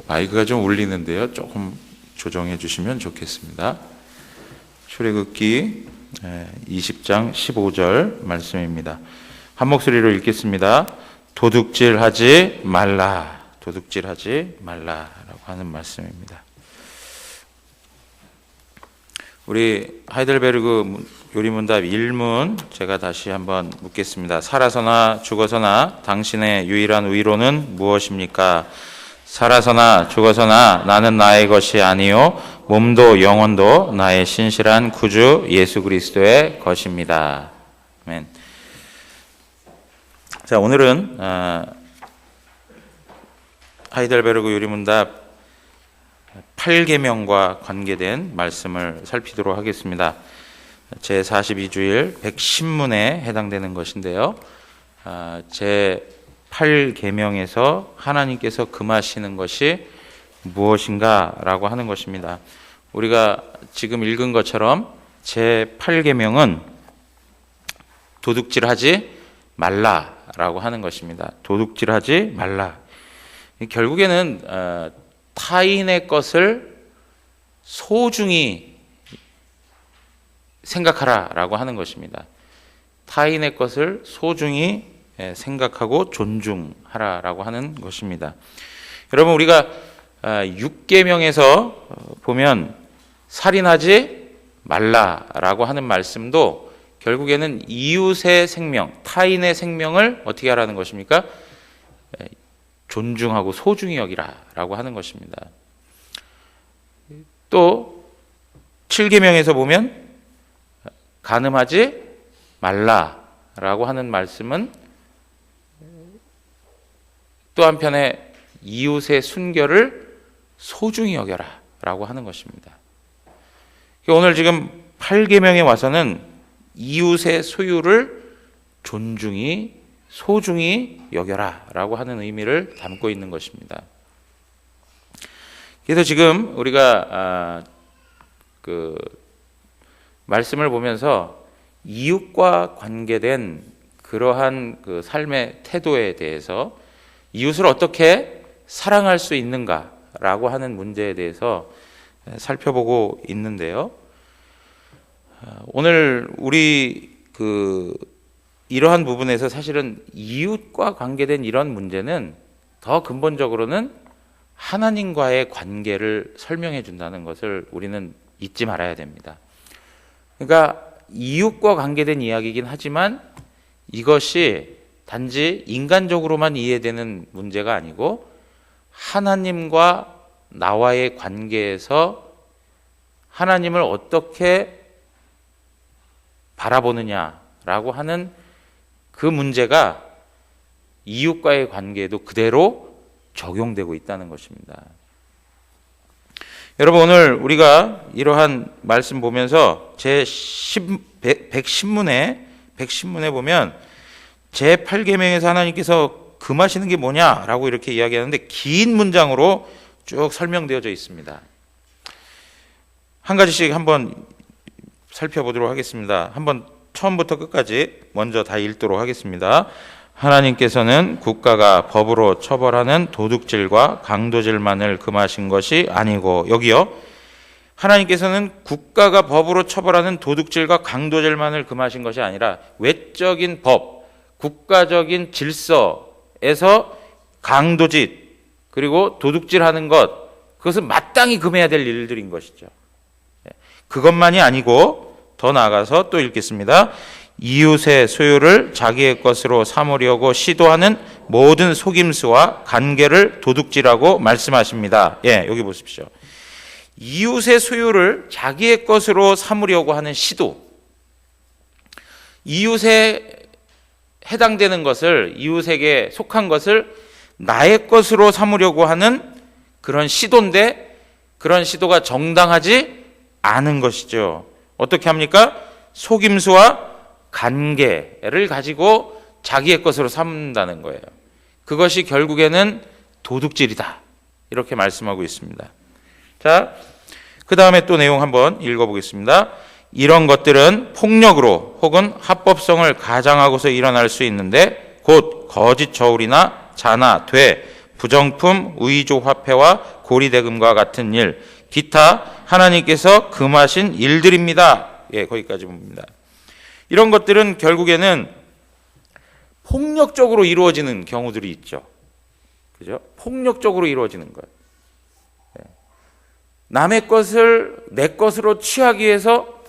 마이크가 좀 울리는데요. 조금 조정해 주시면 좋겠습니다. 출애굽기 20장 15절 말씀입니다. 한 목소리로 읽겠습니다. 도둑질하지 말라. 도둑질하지 말라라고 하는 말씀입니다. 우리 하이델베르그 요리문답 1문 제가 다시 한번 묻겠습니다. 살아서나 죽어서나 당신의 유일한 위로는 무엇입니까? 살아서나 죽어서나 나는 나의 것이 아니요 몸도 영혼도 나의 신실한 구주 예수 그리스도의 것입니다. 아멘. 자, 오늘은 하이델베르그 요리문답 8계명과 관계된 말씀을 살피도록 하겠습니다. 제42주일 110문에 해당되는 것인데요. 제8계명에서 하나님께서 금하시는 것이 무엇인가 라고 하는 것입니다. 우리가 지금 읽은 것처럼 제8계명은 도둑질하지 말라라고 하는 것입니다. 도둑질하지 말라. 결국에는 타인의 것을 소중히 생각하라라고 하는 것입니다. 타인의 것을 소중히 생각하고 존중하라라고 하는 것입니다. 여러분, 우리가 6계명에서 보면 살인하지 말라라고 하는 말씀도 결국에는 이웃의 생명, 타인의 생명을 어떻게 하라는 것입니까? 존중하고 소중히 여기라라고 하는 것입니다. 또 7계명에서 보면 간음하지 말라라고 하는 말씀은 또 한편에 이웃의 순결을 소중히 여겨라라고 하는 것입니다. 오늘 지금 8계명에 와서는 이웃의 소유를 존중히 소중히 여겨라라고 하는 의미를 담고 있는 것입니다. 그래서 지금 우리가 말씀을 보면서 이웃과 관계된 그러한 그 삶의 태도에 대해서 이웃을 어떻게 사랑할 수 있는가라고 하는 문제에 대해서 살펴보고 있는데요. 오늘 우리 이러한 부분에서 사실은 이웃과 관계된 이런 문제는 더 근본적으로는 하나님과의 관계를 설명해 준다는 것을 우리는 잊지 말아야 됩니다. 그러니까 이웃과 관계된 이야기이긴 하지만 이것이 단지 인간적으로만 이해되는 문제가 아니고 하나님과 나와의 관계에서 하나님을 어떻게 바라보느냐라고 하는 그 문제가 이웃과의 관계에도 그대로 적용되고 있다는 것입니다. 여러분, 오늘 우리가 이러한 말씀 보면서 제110문에 보면 제8계명에서 하나님께서 금하시는 게 뭐냐라고 이렇게 이야기하는데 긴 문장으로 쭉 설명되어져 있습니다. 한 가지씩 한번 살펴보도록 하겠습니다. 한번 처음부터 끝까지 먼저 다 읽도록 하겠습니다. 하나님께서는 국가가 법으로 처벌하는 도둑질과 강도질만을 금하신 것이 아니고, 여기요, 하나님께서는 국가가 법으로 처벌하는 도둑질과 강도질만을 금하신 것이 아니라 외적인 법, 국가적인 질서에서 강도짓 그리고 도둑질하는 것, 그것은 마땅히 금해야 될 일들인 것이죠. 그것만이 아니고 더 나아가서 또 읽겠습니다. 이웃의 소유를 자기의 것으로 삼으려고 시도하는 모든 속임수와 간계를 도둑질하고 말씀하십니다. 여기 보십시오. 이웃의 소유를 자기의 것으로 삼으려고 하는 시도, 이웃에 해당되는 것을, 이웃에게 속한 것을 나의 것으로 삼으려고 하는 그런 시도인데 그런 시도가 정당하지 않은 것이죠. 어떻게 합니까? 속임수와 관계를 가지고 자기의 것으로 삼는다는 거예요. 그것이 결국에는 도둑질이다, 이렇게 말씀하고 있습니다. 자, 그 다음에 또 내용 한번 읽어보겠습니다. 이런 것들은 폭력으로 혹은 합법성을 가장하고서 일어날 수 있는데 곧 거짓 저울이나 자나, 돼, 부정품, 의조 화폐와 고리대금과 같은 일, 기타 하나님께서 금하신 일들입니다. 예, 거기까지 봅니다. 이런 것들은 결국에는 폭력적으로 이루어지는 경우들이 있죠. 그죠? 폭력적으로 이루어지는 것. 남의 것을 내 것으로 취하기 위해서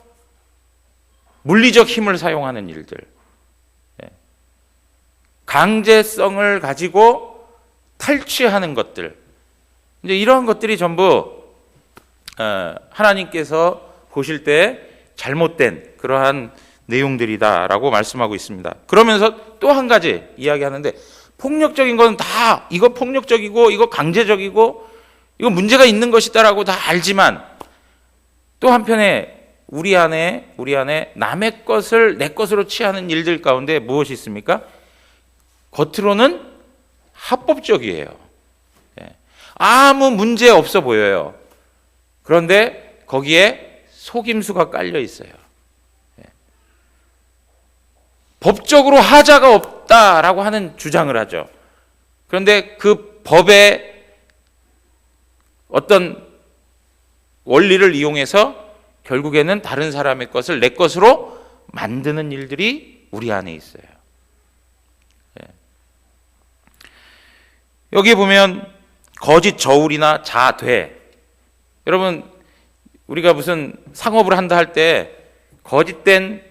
물리적 힘을 사용하는 일들. 강제성을 가지고 탈취하는 것들. 이제 이러한 것들이 전부 하나님께서 보실 때 잘못된 그러한 내용들이다라고 말씀하고 있습니다. 그러면서 또 한 가지 이야기하는데, 폭력적인 건 다 이거 폭력적이고 이거 강제적이고 이거 문제가 있는 것이다라고 다 알지만, 또 한편에 우리 안에 남의 것을 내 것으로 취하는 일들 가운데 무엇이 있습니까? 겉으로는 합법적이에요. 아무 문제 없어 보여요. 그런데 거기에 속임수가 깔려 있어요. 법적으로 하자가 없다라고 하는 주장을 하죠. 그런데 그 법의 어떤 원리를 이용해서 결국에는 다른 사람의 것을 내 것으로 만드는 일들이 우리 안에 있어요. 여기 보면 거짓 저울이나 자퇴. 여러분, 우리가 무슨 상업을 한다 할 때 거짓된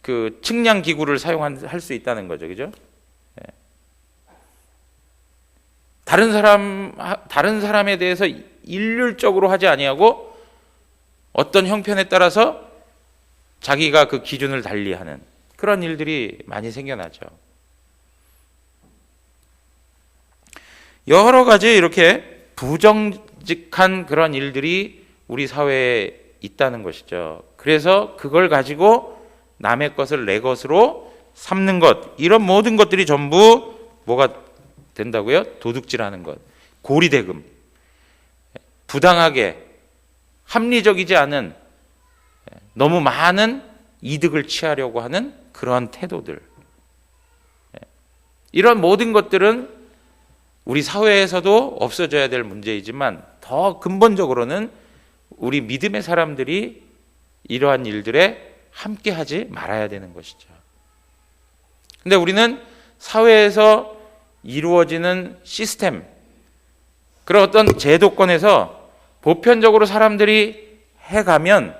그 측량 기구를 사용할 수 있다는 거죠. 그죠? 다른 사람에 대해서 일률적으로 하지 아니하고 어떤 형편에 따라서 자기가 그 기준을 달리하는 그런 일들이 많이 생겨나죠. 여러 가지 이렇게 부정직한 그런 일들이 우리 사회에 있다는 것이죠. 그래서 그걸 가지고 남의 것을 내 것으로 삼는 것, 이런 모든 것들이 전부 뭐가 된다고요? 도둑질하는 것, 고리대금, 부당하게 합리적이지 않은 너무 많은 이득을 취하려고 하는 그러한 태도들, 이런 모든 것들은 우리 사회에서도 없어져야 될 문제이지만 더 근본적으로는 우리 믿음의 사람들이 이러한 일들에 함께 하지 말아야 되는 것이죠. 근데 우리는 사회에서 이루어지는 시스템, 그런 어떤 제도권에서 보편적으로 사람들이 해가면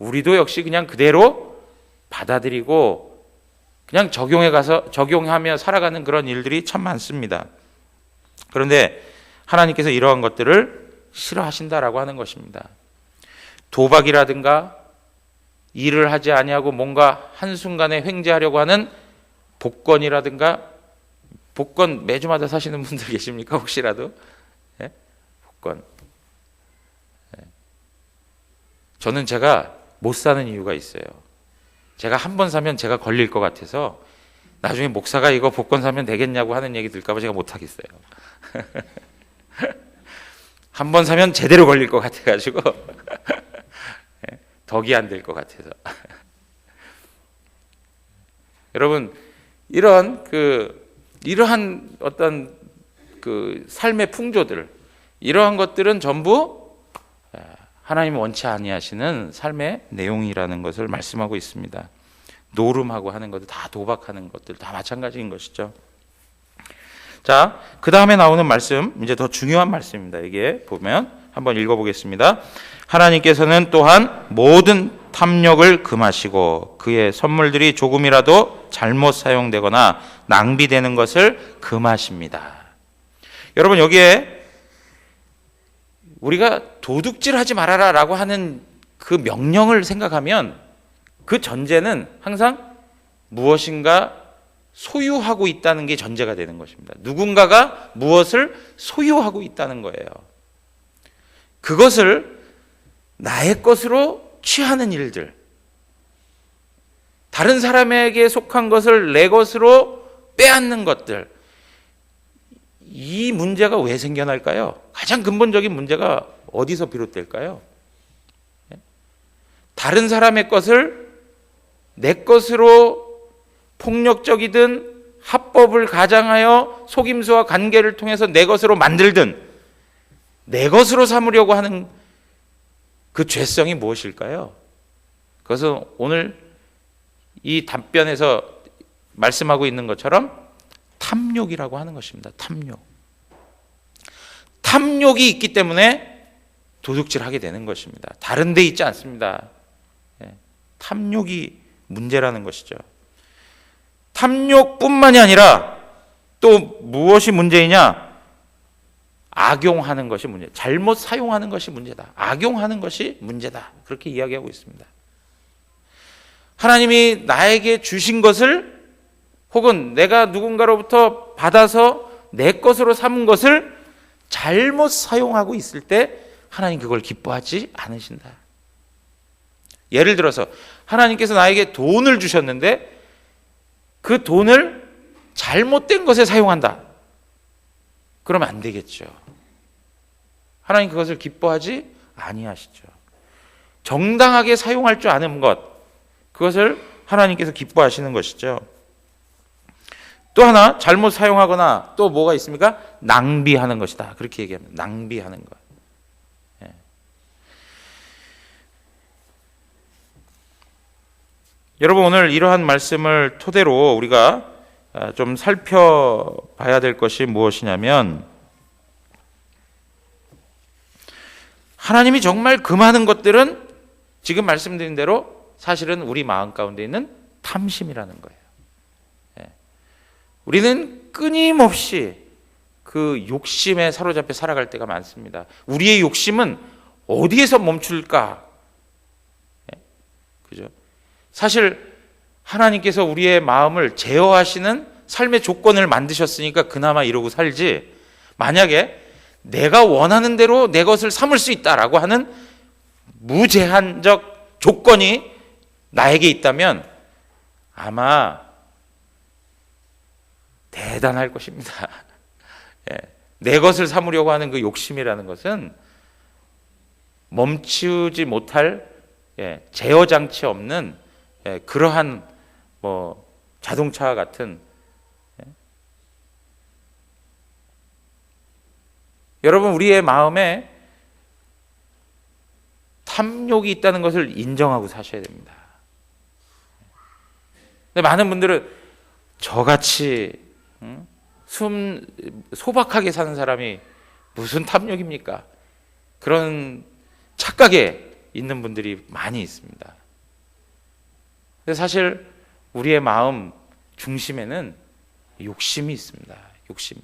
우리도 역시 그냥 그대로 받아들이고 그냥 적용하며 살아가는 그런 일들이 참 많습니다. 그런데 하나님께서 이러한 것들을 싫어하신다라고 하는 것입니다. 도박이라든가 일을 하지 아니하고 뭔가 한순간에 횡재하려고 하는 복권이라든가, 복권 매주마다 사시는 분들 계십니까? 혹시라도? 네? 복권. 네. 저는 제가 못 사는 이유가 있어요. 제가 한 번 사면 제가 걸릴 것 같아서 나중에 목사가 이거 복권 사면 되겠냐고 하는 얘기 들까 봐 제가 못 하겠어요. 한 번 사면 제대로 걸릴 것 같아가지고 덕이 안 될 것 같아서. 여러분, 이러한 어떤 그 삶의 풍조들, 이러한 것들은 전부 하나님이 원치 아니하시는 삶의 내용이라는 것을 말씀하고 있습니다. 노름하고 하는 것들, 다 도박하는 것들 다 마찬가지인 것이죠. 자, 그 다음에 나오는 말씀, 이제 더 중요한 말씀입니다. 이게 보면 한번 읽어보겠습니다. 하나님께서는 또한 모든 탐욕을 금하시고 그의 선물들이 조금이라도 잘못 사용되거나 낭비되는 것을 금하십니다. 여러분, 여기에 우리가 도둑질하지 말아라 라고 하는 그 명령을 생각하면 그 전제는 항상 무엇인가 소유하고 있다는 게 전제가 되는 것입니다. 누군가가 무엇을 소유하고 있다는 거예요. 그것을 나의 것으로 취하는 일들, 다른 사람에게 속한 것을 내 것으로 빼앗는 것들, 이 문제가 왜 생겨날까요? 가장 근본적인 문제가 어디서 비롯될까요? 다른 사람의 것을 내 것으로 폭력적이든 합법을 가장하여 속임수와 관계를 통해서 내 것으로 만들든 내 것으로 삼으려고 하는 그 죄성이 무엇일까요? 그것은 오늘 이 답변에서 말씀하고 있는 것처럼 탐욕이라고 하는 것입니다. 탐욕. 탐욕이 있기 때문에 도둑질하게 되는 것입니다. 다른 데 있지 않습니다. 탐욕이 문제라는 것이죠. 탐욕뿐만이 아니라 또 무엇이 문제이냐? 악용하는 것이 문제. 잘못 사용하는 것이 문제다. 악용하는 것이 문제다. 그렇게 이야기하고 있습니다. 하나님이 나에게 주신 것을 혹은 내가 누군가로부터 받아서 내 것으로 삼은 것을 잘못 사용하고 있을 때 하나님 그걸 기뻐하지 않으신다. 예를 들어서 하나님께서 나에게 돈을 주셨는데 그 돈을 잘못된 것에 사용한다. 그러면 안 되겠죠. 하나님 그것을 기뻐하지 아니하시죠. 정당하게 사용할 줄 아는 것, 그것을 하나님께서 기뻐하시는 것이죠. 또 하나 잘못 사용하거나 또 뭐가 있습니까? 낭비하는 것이다. 그렇게 얘기합니다. 낭비하는 것. 예. 여러분 오늘 이러한 말씀을 토대로 우리가 좀 살펴봐야 될 것이 무엇이냐면 하나님이 정말 금하는 것들은 지금 말씀드린 대로 사실은 우리 마음 가운데 있는 탐심이라는 거예요. 우리는 끊임없이 그 욕심에 사로잡혀 살아갈 때가 많습니다. 우리의 욕심은 어디에서 멈출까? 그죠? 사실 하나님께서 우리의 마음을 제어하시는 삶의 조건을 만드셨으니까 그나마 이러고 살지, 만약에 내가 원하는 대로 내 것을 삼을 수 있다라고 하는 무제한적 조건이 나에게 있다면 아마 대단할 것입니다. 내 것을 삼으려고 하는 그 욕심이라는 것은 멈추지 못할 제어 장치 없는 그러한 자동차 같은. 여러분 우리의 마음에 탐욕이 있다는 것을 인정하고 사셔야 됩니다. 근데 많은 분들은 저같이 소박하게 사는 사람이 무슨 탐욕입니까? 그런 착각에 있는 분들이 많이 있습니다. 근데 사실 우리의 마음 중심에는 욕심이 있습니다. 욕심이.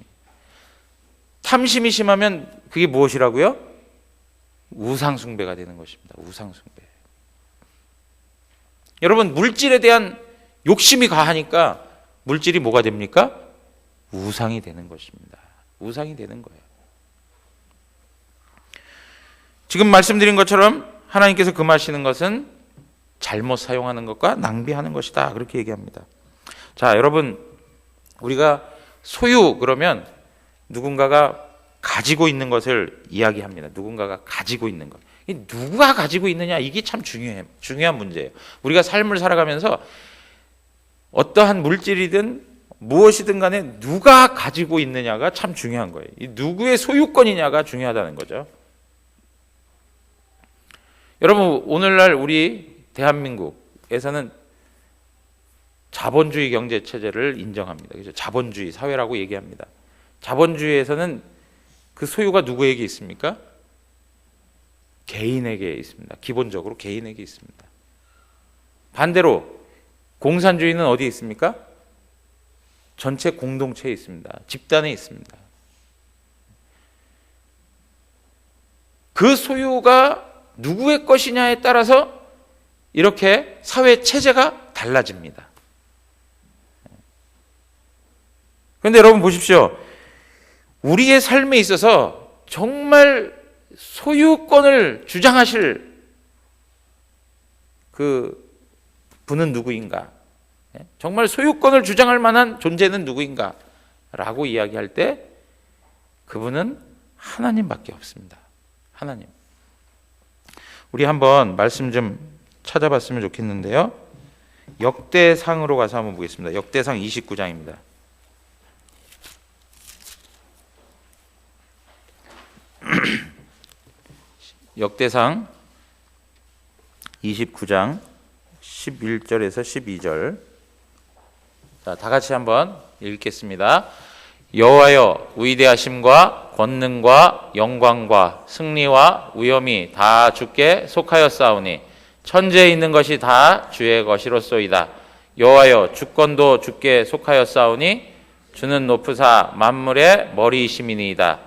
탐심이 심하면 그게 무엇이라고요? 우상숭배가 되는 것입니다. 우상숭배. 여러분 물질에 대한 욕심이 가하니까 물질이 뭐가 됩니까? 우상이 되는 것입니다. 우상이 되는 거예요. 지금 말씀드린 것처럼 하나님께서 금하시는 것은 잘못 사용하는 것과 낭비하는 것이다. 그렇게 얘기합니다. 자, 여러분 우리가 소유 그러면 누군가가 가지고 있는 것을 이야기합니다. 누군가가 가지고 있는 것. 누가 가지고 있느냐 이게 참 중요한 문제예요. 우리가 삶을 살아가면서 어떠한 물질이든 무엇이든 간에 누가 가지고 있느냐가 참 중요한 거예요. 이 누구의 소유권이냐가 중요하다는 거죠. 여러분 오늘날 우리 대한민국에서는 자본주의 경제 체제를 인정합니다. 그래서 자본주의 사회라고 얘기합니다. 자본주의에서는 그 소유가 누구에게 있습니까? 개인에게 있습니다. 기본적으로 개인에게 있습니다. 반대로 공산주의는 어디에 있습니까? 전체 공동체에 있습니다. 집단에 있습니다. 그 소유가 누구의 것이냐에 따라서 이렇게 사회 체제가 달라집니다. 그런데 여러분 보십시오. 우리의 삶에 있어서 정말 소유권을 주장하실 그 분은 누구인가? 정말 소유권을 주장할 만한 존재는 누구인가? 라고 이야기할 때 그분은 하나님밖에 없습니다. 하나님. 우리 한번 말씀 좀 찾아봤으면 좋겠는데요. 역대상으로 가서 한번 보겠습니다. 역대상 29장입니다. 역대상 29장 11절에서 12절. 자, 다 같이 한번 읽겠습니다. 여호와여, 위대하심과 권능과 영광과 승리와 위엄이 다 주께 속하였사오니 천지에 있는 것이 다 주의 것이로소이다. 여호와여, 주권도 주께 속하였사오니 주는 높으사 만물의 머리이심이니이다.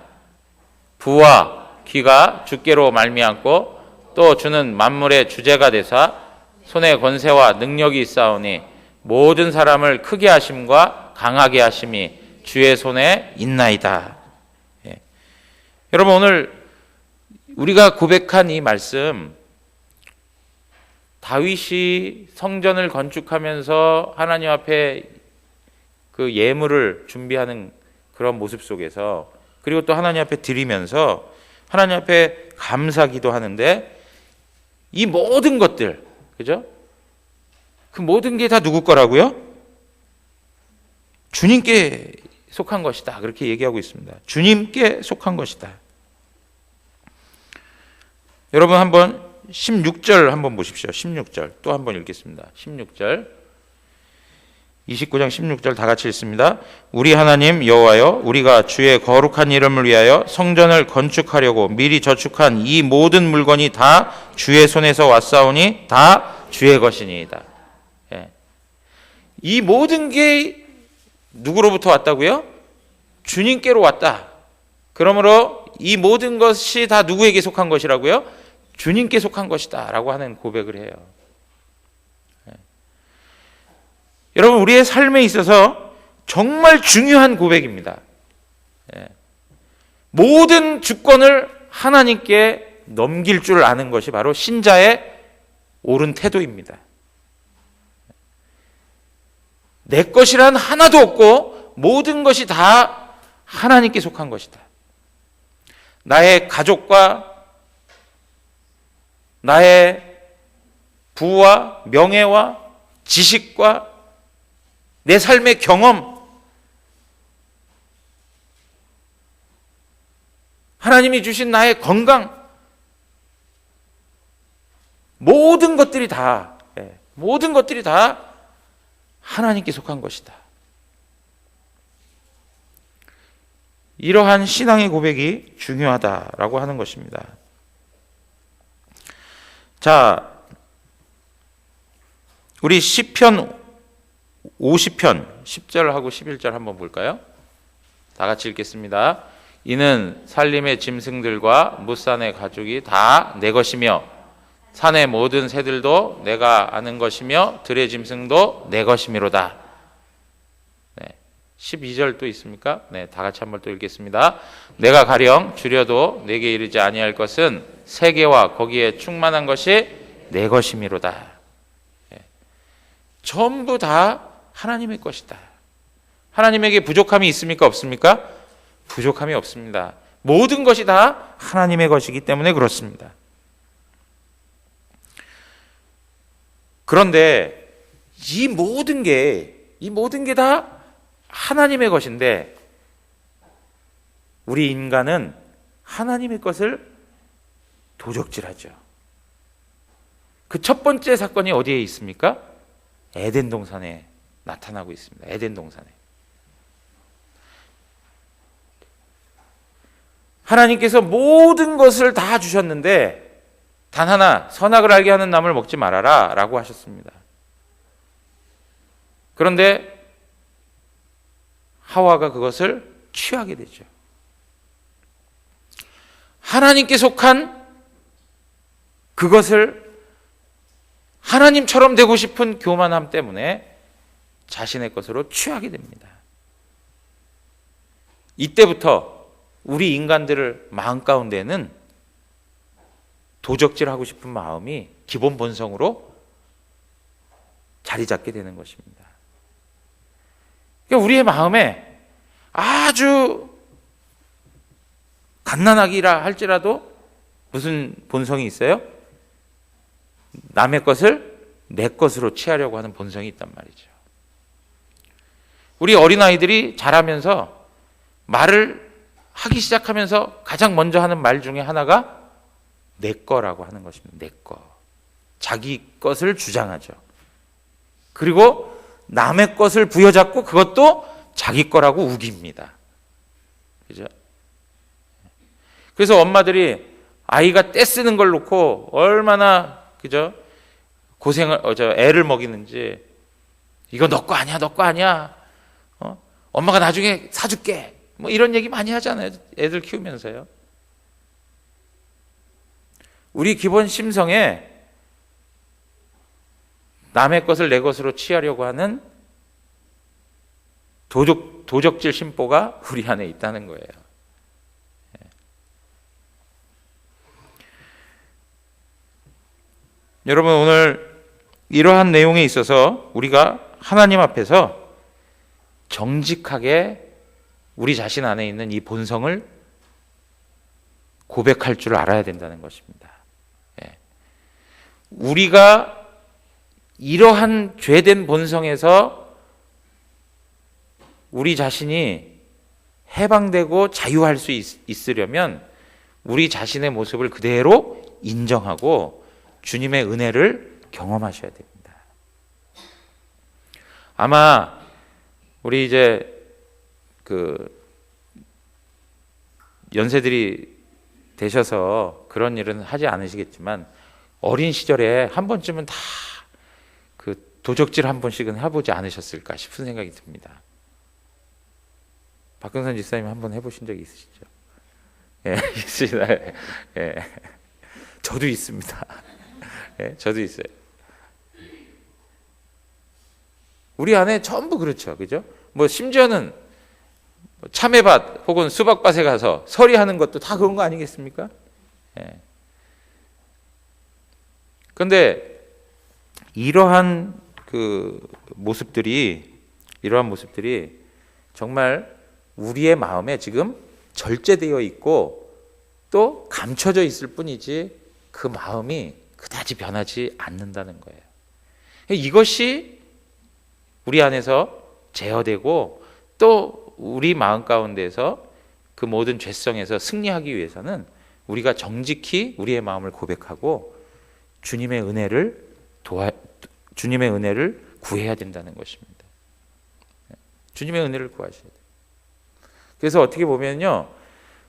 부와 귀가 주께로 말미암고 또 주는 만물의 주제가 되사 손에 권세와 능력이 있사오니 모든 사람을 크게 하심과 강하게 하심이 주의 손에 있나이다. 예. 여러분, 오늘 우리가 고백한 이 말씀, 다윗이 성전을 건축하면서 하나님 앞에 그 예물을 준비하는 그런 모습 속에서, 그리고 또 하나님 앞에 드리면서 하나님 앞에 감사기도 하는데, 이 모든 것들, 그죠? 그 모든 게 다 누구 거라고요? 주님께 속한 것이다. 그렇게 얘기하고 있습니다. 주님께 속한 것이다. 여러분, 한번 16절 한번 보십시오. 16절 또 한번 읽겠습니다. 16절, 29장 16절 다 같이 읽습니다. 우리 하나님 여호와여, 우리가 주의 거룩한 이름을 위하여 성전을 건축하려고 미리 저축한 이 모든 물건이 다 주의 손에서 왔사오니 다 주의 것이니이다. 예. 이 모든 게 누구로부터 왔다고요? 주님께로 왔다. 그러므로 이 모든 것이 다 누구에게 속한 것이라고요? 주님께 속한 것이다 라고 하는 고백을 해요. 여러분, 우리의 삶에 있어서 정말 중요한 고백입니다. 모든 주권을 하나님께 넘길 줄 아는 것이 바로 신자의 옳은 태도입니다. 내 것이란 하나도 없고 모든 것이 다 하나님께 속한 것이다. 나의 가족과 나의 부와 명예와 지식과 내 삶의 경험, 하나님이 주신 나의 건강, 모든 것들이 다 하나님께 속한 것이다. 이러한 신앙의 고백이 중요하다라고 하는 것입니다. 자, 우리 시편 50편 10절하고 11절 한번 볼까요? 다 같이 읽겠습니다. 이는 산림의 짐승들과 무산의 가축이 다 내 것이며 산의 모든 새들도 내가 아는 것이며 들의 짐승도 내 것이미로다. 네, 12절 또 있습니까? 네, 다 같이 한번 또 읽겠습니다. 내가 가령 줄여도 내게 이르지 아니할 것은 세계와 거기에 충만한 것이 내 것이미로다. 네, 전부 다 하나님의 것이다. 하나님에게 부족함이 있습니까? 없습니까? 부족함이 없습니다. 모든 것이 다 하나님의 것이기 때문에 그렇습니다. 그런데 이 모든 게 다 하나님의 것인데, 우리 인간은 하나님의 것을 도적질하죠. 그 첫 번째 사건이 어디에 있습니까? 에덴 동산에 나타나고 있습니다. 에덴 동산에. 하나님께서 모든 것을 다 주셨는데 단 하나, 선악을 알게 하는 나무를 먹지 말아라 라고 하셨습니다. 그런데 하와가 그것을 취하게 되죠. 하나님께 속한 그것을 하나님처럼 되고 싶은 교만함 때문에 자신의 것으로 취하게 됩니다. 이때부터 우리 인간들의 마음 가운데는 도적질하고 싶은 마음이 기본 본성으로 자리 잡게 되는 것입니다. 그러니까 우리의 마음에 아주 갓난아기라 할지라도 무슨 본성이 있어요? 남의 것을 내 것으로 취하려고 하는 본성이 있단 말이죠. 우리 어린아이들이 자라면서 말을 하기 시작하면서 가장 먼저 하는 말 중에 하나가 내 거라고 하는 것입니다. 내 거. 자기 것을 주장하죠. 그리고 남의 것을 부여잡고 그것도 자기 거라고 우깁니다. 그죠? 그래서 엄마들이 아이가 떼쓰는 걸 놓고 얼마나 그죠? 애를 먹이는지, 이거 너 거 아니야, 너 거 아니야. 엄마가 나중에 사줄게. 뭐 이런 얘기 많이 하잖아요. 애들 키우면서요. 우리 기본 심성에 남의 것을 내 것으로 취하려고 하는 도적질 심보가 우리 안에 있다는 거예요. 여러분, 오늘 이러한 내용에 있어서 우리가 하나님 앞에서 정직하게 우리 자신 안에 있는 이 본성을 고백할 줄 알아야 된다는 것입니다. 우리가 이러한 죄된 본성에서 우리 자신이 해방되고 자유할 수 있으려면 우리 자신의 모습을 그대로 인정하고 주님의 은혜를 경험하셔야 됩니다. 아마 우리 이제 연세들이 되셔서 그런 일은 하지 않으시겠지만 어린 시절에 한 번쯤은 다 도적질 한 번씩은 해보지 않으셨을까 싶은 생각이 듭니다. 박근선 집사님 한번 해보신 적이 있으시죠? 예, 있습니다. 예. 저도 있습니다. 예, 저도 있어요. 우리 안에 전부 그렇죠. 그죠? 뭐 심지어는 참외밭 혹은 수박밭에 가서 서리하는 것도 다 그런 거 아니겠습니까? 예. 그런데 이러한 모습들이 정말 우리의 마음에 지금 절제되어 있고 또 감춰져 있을 뿐이지 그 마음이 그다지 변하지 않는다는 거예요. 이것이 우리 안에서 제어되고 또 우리 마음 가운데서 그 모든 죄성에서 승리하기 위해서는 우리가 정직히 우리의 마음을 고백하고 주님의 은혜를 구해야 된다는 것입니다. 주님의 은혜를 구하셔야 돼요. 그래서 어떻게 보면요,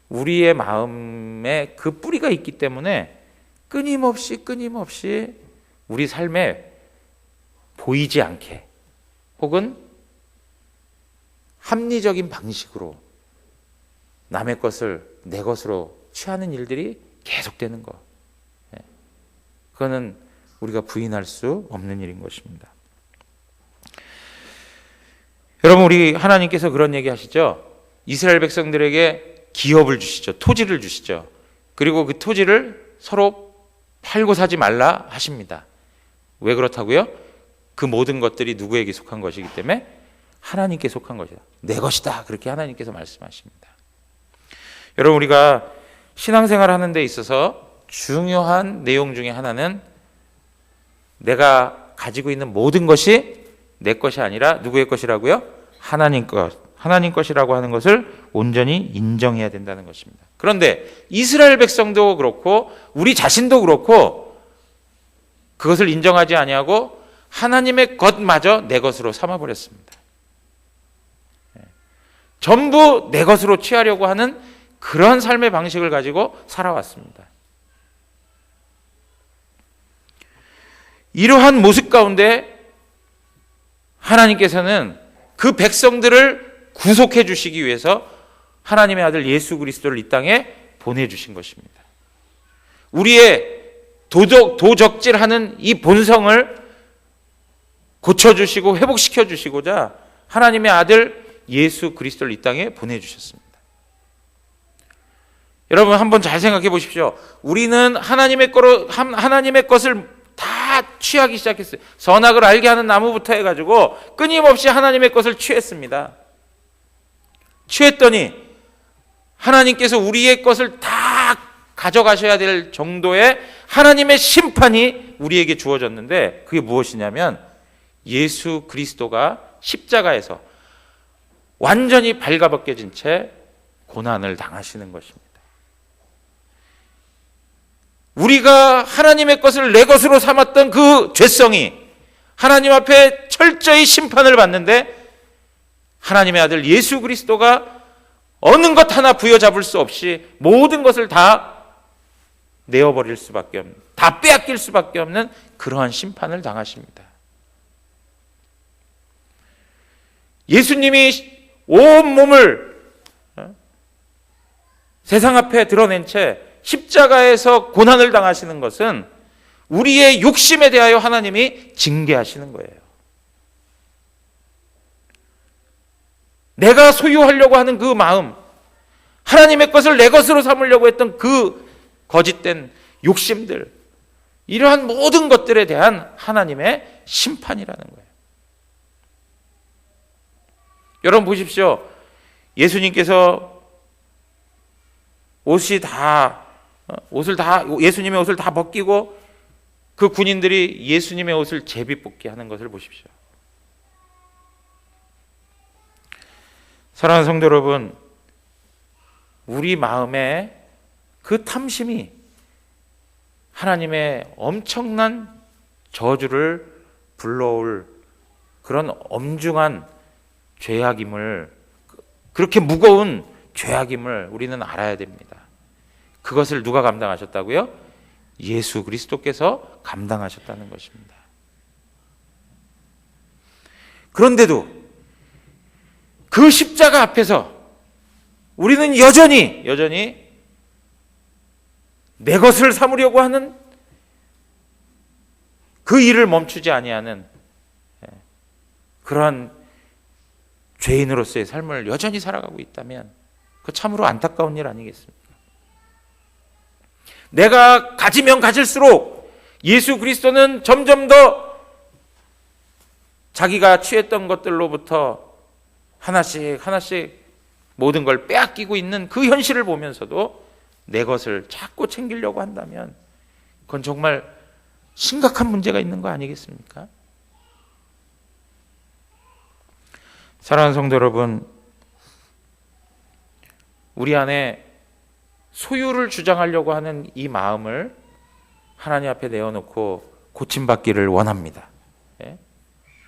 우리의 마음에 그 뿌리가 있기 때문에 끊임없이 우리 삶에 보이지 않게 혹은 합리적인 방식으로 남의 것을 내 것으로 취하는 일들이 계속되는 것. 그거는 우리가 부인할 수 없는 일인 것입니다. 여러분, 우리 하나님께서 그런 얘기 하시죠. 이스라엘 백성들에게 기업을 주시죠. 토지를 주시죠. 그리고 그 토지를 서로 팔고 사지 말라 하십니다. 왜 그렇다고요? 그 모든 것들이 누구에게 속한 것이기 때문에 하나님께 속한 것이다. 내 것이다. 그렇게 하나님께서 말씀하십니다. 여러분, 우리가 신앙생활 하는 데 있어서 중요한 내용 중에 하나는 내가 가지고 있는 모든 것이 내 것이 아니라 누구의 것이라고요? 하나님 것이라고 하는 것을 온전히 인정해야 된다는 것입니다. 그런데 이스라엘 백성도 그렇고 우리 자신도 그렇고 그것을 인정하지 아니하고 하나님의 것마저 내 것으로 삼아버렸습니다. 전부 내 것으로 취하려고 하는 그런 삶의 방식을 가지고 살아왔습니다. 이러한 모습 가운데 하나님께서는 그 백성들을 구속해 주시기 위해서 하나님의 아들 예수 그리스도를 이 땅에 보내주신 것입니다. 우리의 도적질하는 이 본성을 고쳐주시고 회복시켜 주시고자 하나님의 아들 예수 그리스도를 이 땅에 보내주셨습니다. 여러분, 한번 잘 생각해 보십시오. 우리는 하나님의 것을 다 취하기 시작했어요. 선악을 알게 하는 나무부터 해가지고 끊임없이 하나님의 것을 취했습니다. 취했더니 하나님께서 우리의 것을 다 가져가셔야 될 정도의 하나님의 심판이 우리에게 주어졌는데 그게 무엇이냐면 예수 그리스도가 십자가에서 완전히 발가벗겨진 채 고난을 당하시는 것입니다. 우리가 하나님의 것을 내 것으로 삼았던 그 죄성이 하나님 앞에 철저히 심판을 받는데, 하나님의 아들 예수 그리스도가 어느 것 하나 부여잡을 수 없이 모든 것을 다 내어버릴 수밖에 없는, 다 빼앗길 수밖에 없는 그러한 심판을 당하십니다. 예수님이 온 몸을 세상 앞에 드러낸 채 십자가에서 고난을 당하시는 것은 우리의 욕심에 대하여 하나님이 징계하시는 거예요. 내가 소유하려고 하는 그 마음, 하나님의 것을 내 것으로 삼으려고 했던 그 거짓된 욕심들, 이러한 모든 것들에 대한 하나님의 심판이라는 거예요. 여러분 보십시오. 예수님께서 예수님의 옷을 다 벗기고 그 군인들이 예수님의 옷을 제비뽑기 하는 것을 보십시오. 사랑하는 성도 여러분, 우리 마음에 그 탐심이 하나님의 엄청난 저주를 불러올 그런 엄중한 죄악임을, 그렇게 무거운 죄악임을 우리는 알아야 됩니다. 그것을 누가 감당하셨다고요? 예수 그리스도께서 감당하셨다는 것입니다. 그런데도 그 십자가 앞에서 우리는 여전히 내 것을 삼으려고 하는 그 일을 멈추지 아니하는 그러한 죄인으로서의 삶을 여전히 살아가고 있다면 그 참으로 안타까운 일 아니겠습니까? 내가 가지면 가질수록 예수 그리스도는 점점 더 자기가 취했던 것들로부터 하나씩 모든 걸 빼앗기고 있는 그 현실을 보면서도 내 것을 자꾸 챙기려고 한다면 그건 정말 심각한 문제가 있는 거 아니겠습니까? 사랑하는 성도 여러분, 우리 안에 소유를 주장하려고 하는 이 마음을 하나님 앞에 내어놓고 고침받기를 원합니다.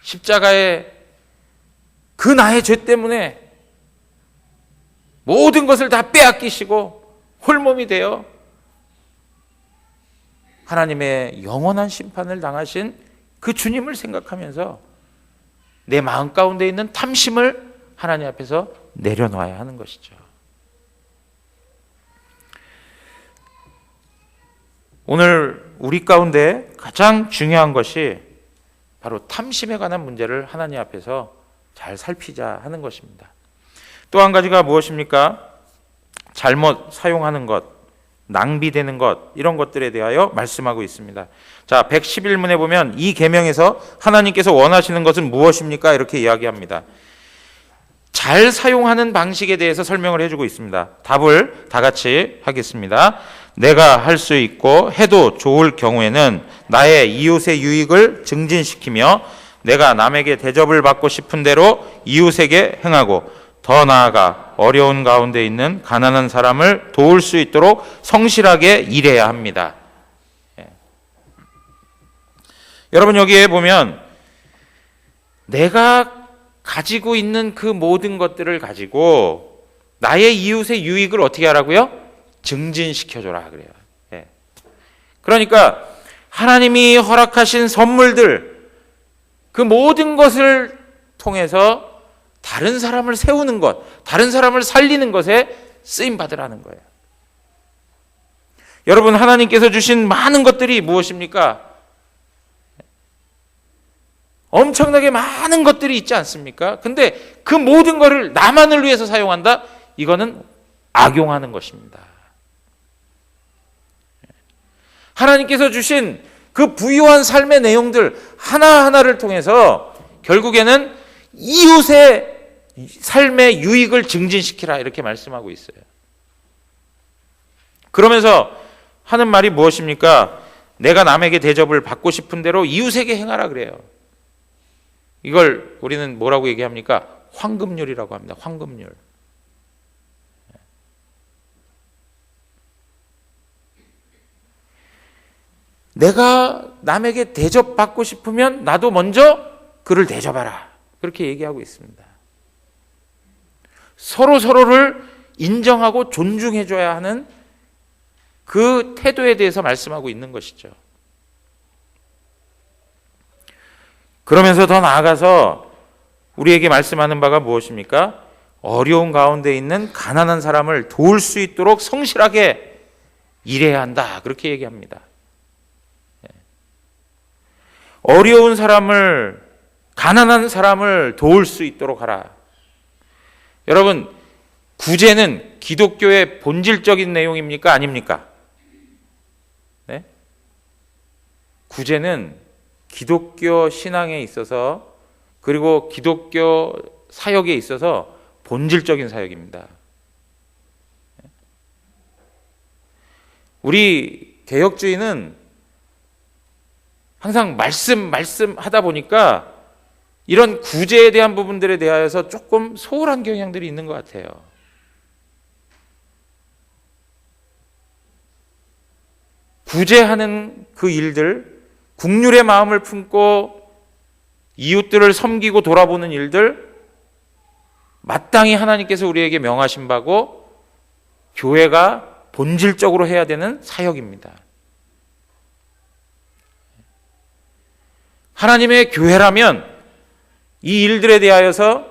십자가에 그 나의 죄 때문에 모든 것을 다 빼앗기시고 홀몸이 되어 하나님의 영원한 심판을 당하신 그 주님을 생각하면서 내 마음 가운데 있는 탐심을 하나님 앞에서 내려놔야 하는 것이죠. 오늘 우리 가운데 가장 중요한 것이 바로 탐심에 관한 문제를 하나님 앞에서 잘 살피자 하는 것입니다. 또 한 가지가 무엇입니까? 잘못 사용하는 것, 낭비되는 것, 이런 것들에 대하여 말씀하고 있습니다. 자, 111문에 보면 이 계명에서 하나님께서 원하시는 것은 무엇입니까? 이렇게 이야기합니다. 잘 사용하는 방식에 대해서 설명을 해주고 있습니다. 답을 다 같이 하겠습니다. 내가 할 수 있고 해도 좋을 경우에는 나의 이웃의 유익을 증진시키며 내가 남에게 대접을 받고 싶은 대로 이웃에게 행하고 더 나아가 어려운 가운데 있는 가난한 사람을 도울 수 있도록 성실하게 일해야 합니다. 여러분, 여기에 보면 내가 가지고 있는 그 모든 것들을 가지고 나의 이웃의 유익을 어떻게 하라고요? 증진시켜줘라 그래요. 그러니까 하나님이 허락하신 선물들, 그 모든 것을 통해서 다른 사람을 세우는 것, 다른 사람을 살리는 것에 쓰임 받으라는 거예요. 여러분, 하나님께서 주신 많은 것들이 무엇입니까? 엄청나게 많은 것들이 있지 않습니까? 근데 그 모든 것을 나만을 위해서 사용한다? 이거는 악용하는 것입니다. 하나님께서 주신 그 부유한 삶의 내용들 하나하나를 통해서 결국에는 이웃의 삶의 유익을 증진시키라, 이렇게 말씀하고 있어요. 그러면서 하는 말이 무엇입니까? 내가 남에게 대접을 받고 싶은 대로 이웃에게 행하라 그래요. 이걸 우리는 뭐라고 얘기합니까? 황금률이라고 합니다. 황금률. 내가 남에게 대접받고 싶으면 나도 먼저 그를 대접하라. 그렇게 얘기하고 있습니다. 서로를 인정하고 존중해줘야 하는 그 태도에 대해서 말씀하고 있는 것이죠. 그러면서 더 나아가서 우리에게 말씀하는 바가 무엇입니까? 어려운 가운데 있는 가난한 사람을 도울 수 있도록 성실하게 일해야 한다. 그렇게 얘기합니다. 어려운 사람을, 가난한 사람을 도울 수 있도록 하라. 여러분, 구제는 기독교의 본질적인 내용입니까? 아닙니까? 네? 구제는 기독교 신앙에 있어서, 그리고 기독교 사역에 있어서 본질적인 사역입니다. 우리 개혁주의는 항상 말씀 하다 보니까 이런 구제에 대한 부분들에 대하여서 조금 소홀한 경향들이 있는 것 같아요. 구제하는 그 일들, 국률의 마음을 품고 이웃들을 섬기고 돌아보는 일들, 마땅히 하나님께서 우리에게 명하신 바고 교회가 본질적으로 해야 되는 사역입니다. 하나님의 교회라면 이 일들에 대하여서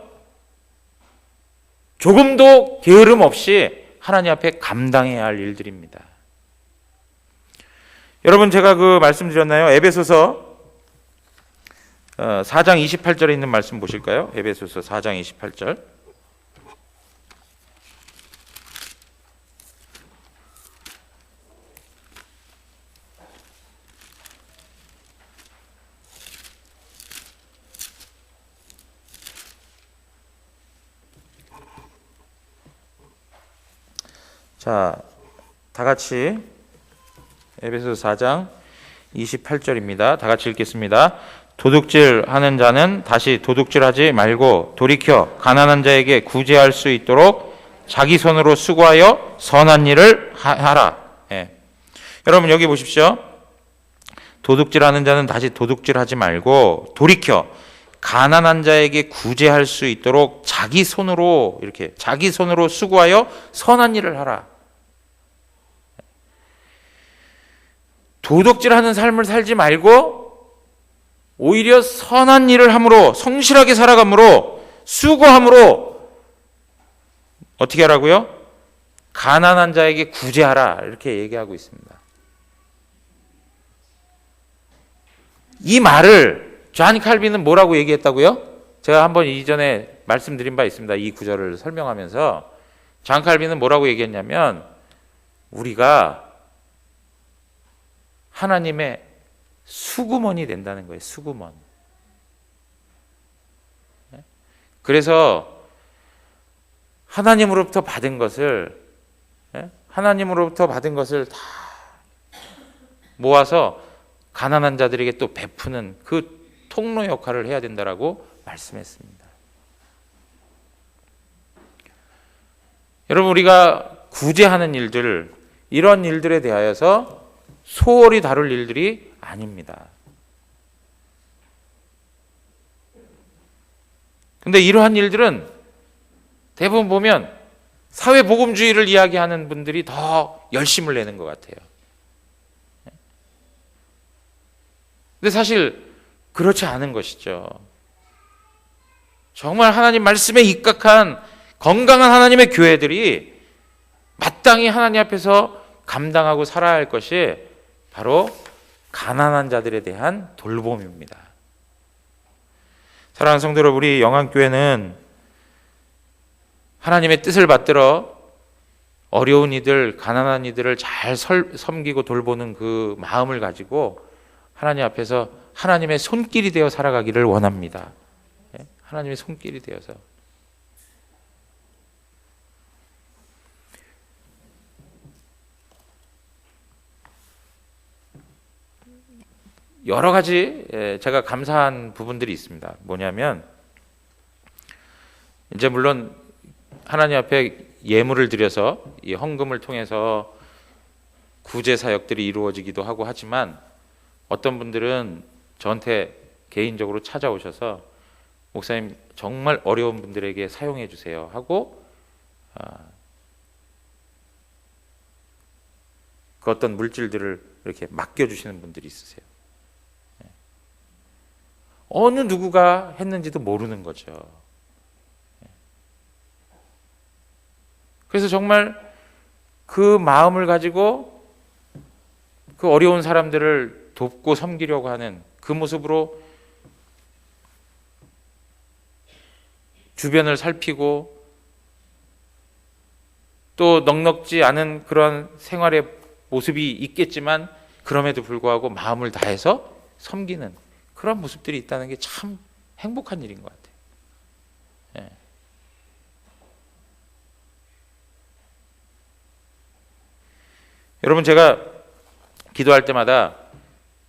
조금도 게으름 없이 하나님 앞에 감당해야 할 일들입니다. 여러분, 제가 말씀드렸나요? 에베소서 4장 28절에 있는 말씀 보실까요? 에베소서 4장 28절. 자, 다 같이 에베소서 4장 28절입니다. 다 같이 읽겠습니다. 도둑질하는 자는 다시 도둑질하지 말고 돌이켜 가난한 자에게 구제할 수 있도록 자기 손으로 수고하여 선한 일을 하라. 예. 여러분, 여기 보십시오. 도둑질하는 자는 다시 도둑질하지 말고 돌이켜 가난한 자에게 구제할 수 있도록 자기 손으로 수고하여 선한 일을 하라. 도둑질하는 삶을 살지 말고 오히려 선한 일을 함으로, 성실하게 살아감으로, 수고함으로 어떻게 하라고요? 가난한 자에게 구제하라. 이렇게 얘기하고 있습니다. 이 말을 존 칼빈은 뭐라고 얘기했다고요? 제가 한번 이전에 말씀드린 바 있습니다. 이 구절을 설명하면서 존 칼빈은 뭐라고 얘기했냐면, 우리가 하나님의 수구먼이 된다는 거예요. 수구먼. 그래서 하나님으로부터 받은 것을 다 모아서 가난한 자들에게 또 베푸는 그 통로 역할을 해야 된다라고 말씀했습니다. 여러분, 우리가 구제하는 일들, 이런 일들에 대하여서 소홀히 다룰 일들이 아닙니다. 근데 이러한 일들은 대부분 보면 사회복음주의를 이야기하는 분들이 더 열심을 내는 것 같아요. 근데 사실 그렇지 않은 것이죠. 정말 하나님 말씀에 입각한 건강한 하나님의 교회들이 마땅히 하나님 앞에서 감당하고 살아야 할 것이 바로 가난한 자들에 대한 돌봄입니다. 사랑하는 성도 여러분, 우리 영안교회는 하나님의 뜻을 받들어 어려운 이들, 가난한 이들을 잘 섬기고 돌보는 그 마음을 가지고 하나님 앞에서 하나님의 손길이 되어 살아가기를 원합니다. 하나님의 손길이 되어서. 여러 가지 제가 감사한 부분들이 있습니다. 뭐냐면, 이제 물론 하나님 앞에 예물을 드려서 이 헌금을 통해서 구제 사역들이 이루어지기도 하고 하지만, 어떤 분들은 저한테 개인적으로 찾아오셔서 목사님 정말 어려운 분들에게 사용해 주세요 하고 그 어떤 물질들을 이렇게 맡겨주시는 분들이 있으세요. 어느 누구가 했는지도 모르는 거죠. 그래서 정말 그 마음을 가지고 그 어려운 사람들을 돕고 섬기려고 하는 그 모습으로 주변을 살피고 또 넉넉지 않은 그런 생활의 모습이 있겠지만 그럼에도 불구하고 마음을 다해서 섬기는 그런 모습들이 있다는 게 참 행복한 일인 것 같아요. 예. 여러분, 제가 기도할 때마다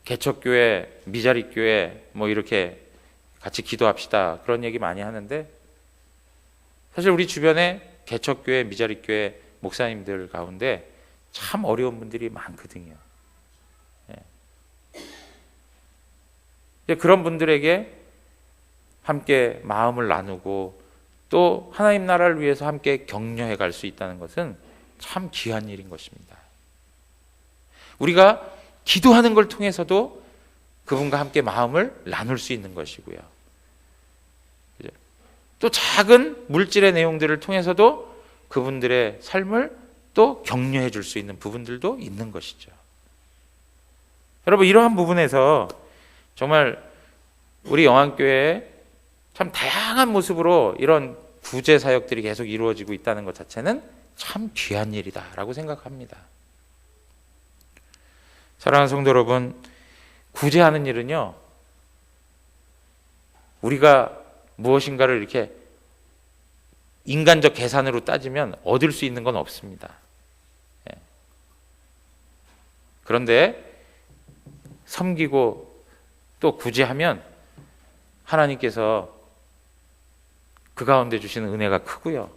개척교회, 미자립교회 뭐 이렇게 같이 기도합시다 그런 얘기 많이 하는데, 사실 우리 주변에 개척교회, 미자립교회 목사님들 가운데 참 어려운 분들이 많거든요. 예. 그런 분들에게 함께 마음을 나누고 또 하나님 나라를 위해서 함께 격려해 갈 수 있다는 것은 참 귀한 일인 것입니다. 우리가 기도하는 걸 통해서도 그분과 함께 마음을 나눌 수 있는 것이고요. 또 작은 물질의 내용들을 통해서도 그분들의 삶을 또 격려해 줄 수 있는 부분들도 있는 것이죠. 여러분, 이러한 부분에서 정말 우리 영안교회에 참 다양한 모습으로 이런 구제 사역들이 계속 이루어지고 있다는 것 자체는 참 귀한 일이다라고 생각합니다. 사랑하는 성도 여러분, 구제하는 일은요, 우리가 무엇인가를 이렇게 인간적 계산으로 따지면 얻을 수 있는 건 없습니다. 그런데 섬기고 또 구제하면 하나님께서 그 가운데 주시는 은혜가 크고요.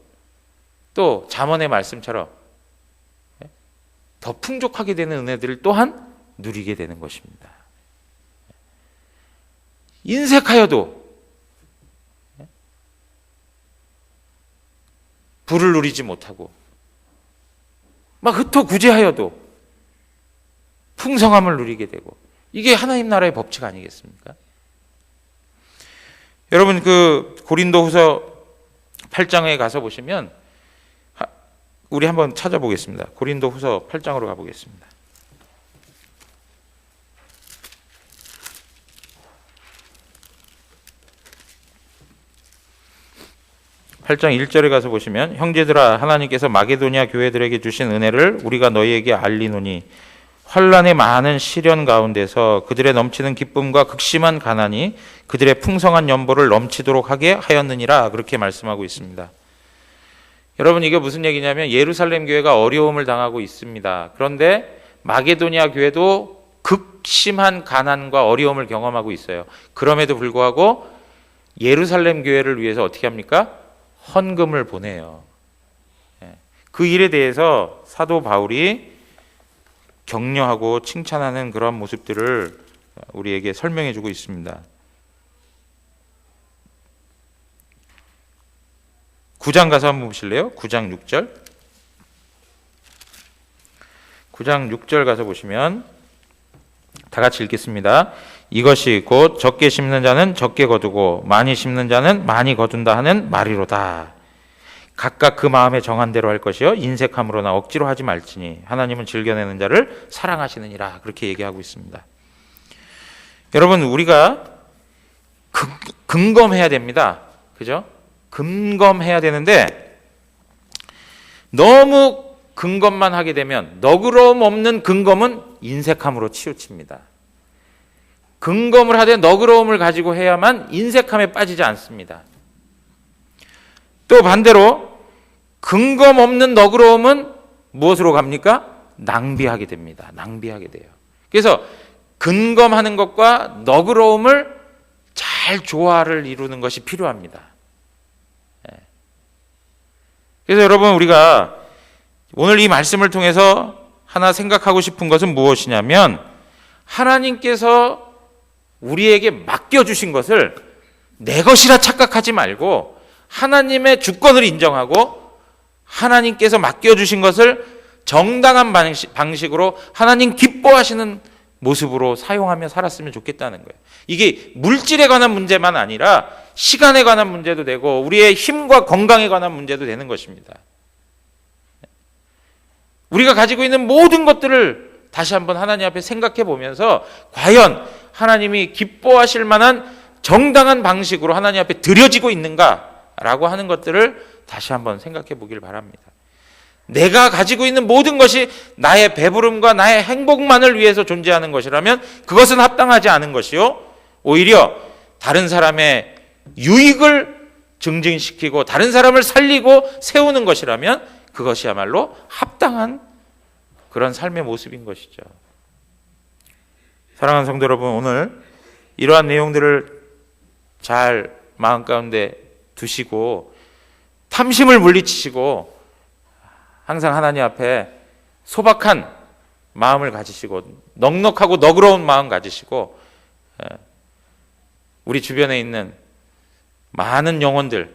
또 잠언의 말씀처럼 더 풍족하게 되는 은혜들을 또한 누리게 되는 것입니다. 인색하여도 부를 누리지 못하고 막 흩어 구제하여도 풍성함을 누리게 되고, 이게 하나님 나라의 법칙 아니겠습니까? 여러분, 그 고린도후서 8장에 가서 보시면, 우리 한번 찾아보겠습니다. 고린도후서 8장으로 가보겠습니다. 8장 1절에 가서 보시면, 형제들아, 하나님께서 마게도냐 교회들에게 주신 은혜를 우리가 너희에게 알리노니 환난의 많은 시련 가운데서 그들의 넘치는 기쁨과 극심한 가난이 그들의 풍성한 연보를 넘치도록 하게 하였느니라, 그렇게 말씀하고 있습니다. 여러분, 이게 무슨 얘기냐면 예루살렘 교회가 어려움을 당하고 있습니다. 그런데 마게도냐 교회도 극심한 가난과 어려움을 경험하고 있어요. 그럼에도 불구하고 예루살렘 교회를 위해서 어떻게 합니까? 헌금을 보내요. 그 일에 대해서 사도 바울이 격려하고 칭찬하는 그러한 모습들을 우리에게 설명해 주고 있습니다. 9장 가서 한번 보실래요? 9장 6절. 9장 6절 가서 보시면 다 같이 읽겠습니다. 이것이 곧 적게 심는 자는 적게 거두고 많이 심는 자는 많이 거둔다 하는 말이로다. 각각 그 마음에 정한 대로 할 것이요 인색함으로나 억지로 하지 말지니 하나님은 즐겨내는 자를 사랑하시느니라, 그렇게 얘기하고 있습니다. 여러분, 우리가 금검해야 됩니다. 그죠? 금검해야 되는데 너무 금검만 하게 되면 너그러움 없는 금검은 인색함으로 치우칩니다. 금검을 하되 너그러움을 가지고 해야만 인색함에 빠지지 않습니다. 또 반대로 금검 없는 너그러움은 무엇으로 갑니까? 낭비하게 됩니다. 낭비하게 돼요. 그래서 금검하는 것과 너그러움을 잘 조화를 이루는 것이 필요합니다. 그래서 여러분, 우리가 오늘 이 말씀을 통해서 하나 생각하고 싶은 것은 무엇이냐면, 하나님께서 우리에게 맡겨주신 것을 내 것이라 착각하지 말고 하나님의 주권을 인정하고 하나님께서 맡겨주신 것을 정당한 방식으로 하나님 기뻐하시는 모습으로 사용하며 살았으면 좋겠다는 거예요. 이게 물질에 관한 문제만 아니라 시간에 관한 문제도 되고 우리의 힘과 건강에 관한 문제도 되는 것입니다. 우리가 가지고 있는 모든 것들을 다시 한번 하나님 앞에 생각해 보면서 과연 하나님이 기뻐하실 만한 정당한 방식으로 하나님 앞에 드려지고 있는가라고 하는 것들을 다시 한번 생각해 보길 바랍니다. 내가 가지고 있는 모든 것이 나의 배부름과 나의 행복만을 위해서 존재하는 것이라면 그것은 합당하지 않은 것이요, 오히려 다른 사람의 유익을 증진시키고 다른 사람을 살리고 세우는 것이라면 그것이야말로 합당한 그런 삶의 모습인 것이죠. 사랑하는 성도 여러분, 오늘 이러한 내용들을 잘 마음 가운데 두시고 탐심을 물리치시고 항상 하나님 앞에 소박한 마음을 가지시고 넉넉하고 너그러운 마음 가지시고 우리 주변에 있는 많은 영혼들,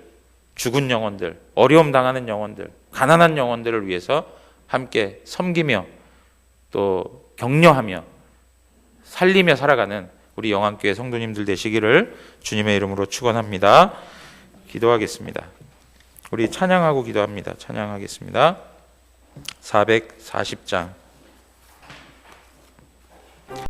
죽은 영혼들, 어려움 당하는 영혼들, 가난한 영혼들을 위해서 함께 섬기며 또 격려하며 살리며 살아가는 우리 영안교회 성도님들 되시기를 주님의 이름으로 축원합니다. 기도하겠습니다. 우리 찬양하고 기도합니다. 찬양하겠습니다. 440장